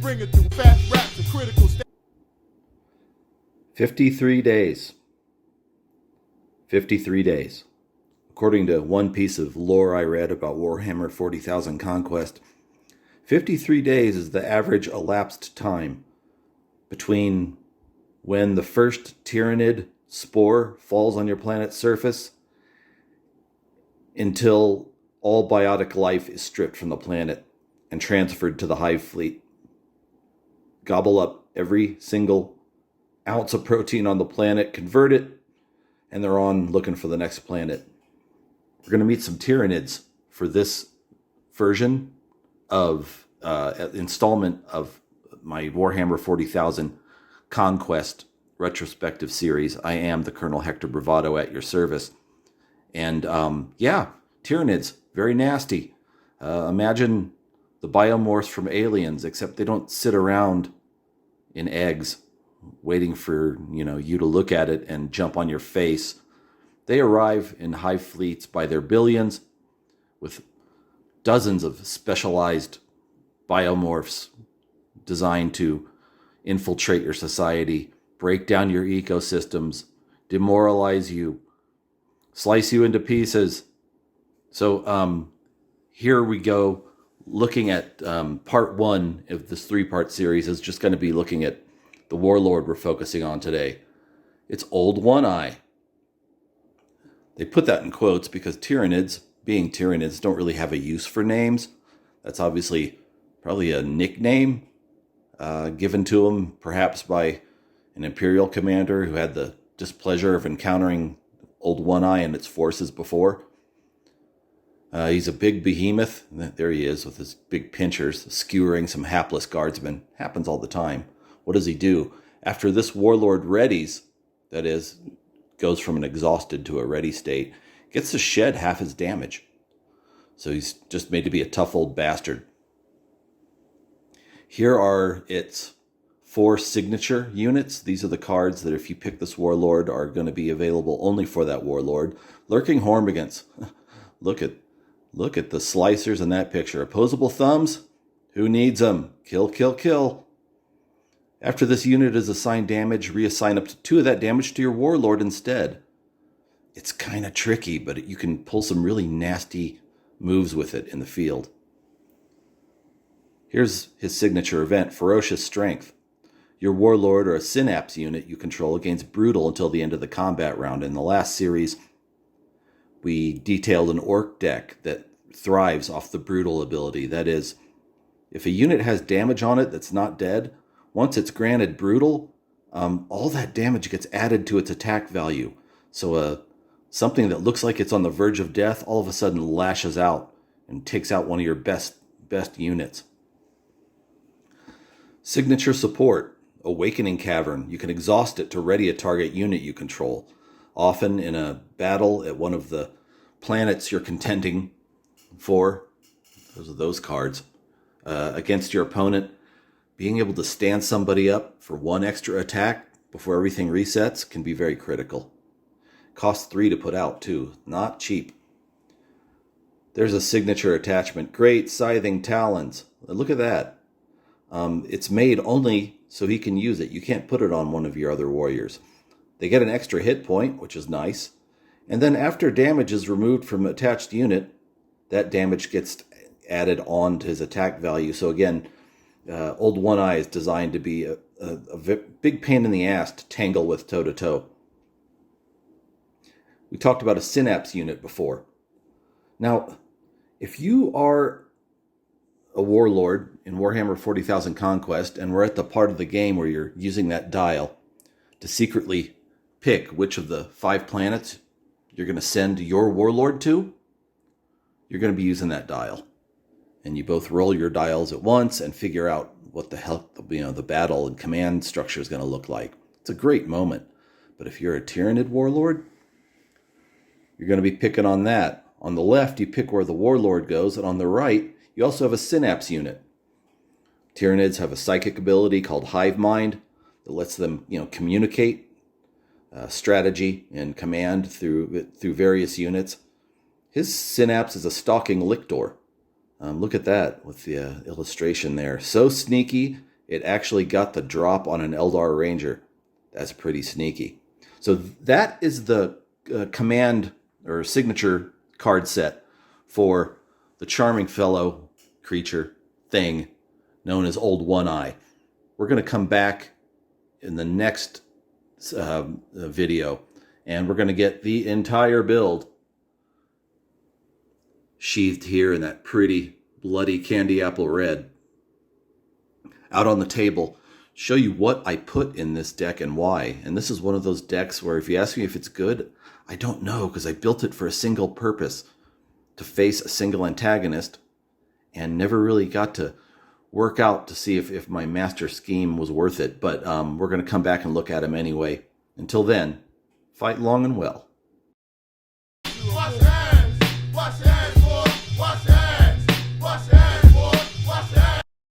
bring it through fast rap to critical state. 53 days. 53 days. According to one piece of lore I read about Warhammer 40,000 Conquest, 53 days is the average elapsed time between when the first Tyranid spore falls on your planet's surface until all biotic life is stripped from the planet and transferred to the hive fleet. Gobble up every single ounce of protein on the planet, convert it, and they're on looking for the next planet. We're going to meet some Tyranids for this version of installment of my Warhammer 40,000 Conquest retrospective series. I am the Colonel Hector Bravado at your service. And Tyranids, very nasty. Imagine the biomorphs from Aliens, except they don't sit around in eggs waiting for you to look at it and jump on your face. They arrive in hive fleets by their billions with dozens of specialized biomorphs designed to infiltrate your society, break down your ecosystems, demoralize you, slice you into pieces. So here we go, looking at part one of this three-part series is just going to be looking at the warlord we're focusing on today. It's Old One-Eye. They put that in quotes because Tyranids, being Tyranids, don't really have a use for names. That's obviously probably a nickname given to them, perhaps by an Imperial commander who had the displeasure of encountering Old One-Eye and its forces before. He's a big behemoth. There he is with his big pinchers, skewering some hapless guardsmen. Happens all the time. What does he do? After this warlord readies, that is, goes from an exhausted to a ready state, gets to shed half his damage. So he's just made to be a tough old bastard. Here are its 4 signature units. These are the cards that if you pick this warlord are going to be available only for that warlord. Lurking Hormigants. Look at the slicers in that picture. Opposable thumbs? Who needs them? Kill, kill, kill. After this unit is assigned damage, reassign up to 2 of that damage to your warlord instead. It's kind of tricky, but you can pull some really nasty moves with it in the field. Here's his signature event, Ferocious Strength. Your warlord or a synapse unit you control gains brutal until the end of the combat round. In the last series, we detailed an orc deck that thrives off the brutal ability. That is, if a unit has damage on it that's not dead, once it's granted brutal, all that damage gets added to its attack value. So something that looks like it's on the verge of death all of a sudden lashes out and takes out one of your best units. Signature Support, Awakening Cavern. You can exhaust it to ready a target unit you control. Often in a battle at one of the planets you're contending for, those are those cards, against your opponent, being able to stand somebody up for 1 extra attack before everything resets can be very critical. Costs 3 to put out too, not cheap. There's a signature attachment, Great Scything Talons. Look at that. It's made only so he can use it. You can't put it on one of your other warriors. They get an extra hit point, which is nice. And then after damage is removed from an attached unit, that damage gets added on to his attack value. So again, Old One-Eye is designed to be a big pain in the ass to tangle with toe-to-toe. We talked about a synapse unit before. Now, if you are a warlord in Warhammer 40,000 Conquest, and we're at the part of the game where you're using that dial to secretly pick which of the 5 planets you're going to send your warlord to, you're going to be using that dial. And you both roll your dials at once and figure out what the hell the battle and command structure is going to look like. It's a great moment. But if you're a Tyranid warlord, you're going to be picking on that. On the left, you pick where the warlord goes, and on the right, you also have a synapse unit. Tyranids have a psychic ability called Hive Mind that lets them, communicate strategy and command through various units. His synapse is a stalking lictor. Look at that with the illustration there. So sneaky, it actually got the drop on an Eldar Ranger. That's pretty sneaky. So that is the command or signature card set for the charming fellow creature thing known as Old One-Eye. We're going to come back in the next video, and we're going to get the entire build sheathed here in that pretty bloody candy apple red out on the table, show you what I put in this deck and why. And this is one of those decks where if you ask me if it's good, I don't know, because I built it for a single purpose, to face a single antagonist, and never really got to work out to see if my master scheme was worth it. But we're going to come back and look at him anyway. Until then, fight long and well.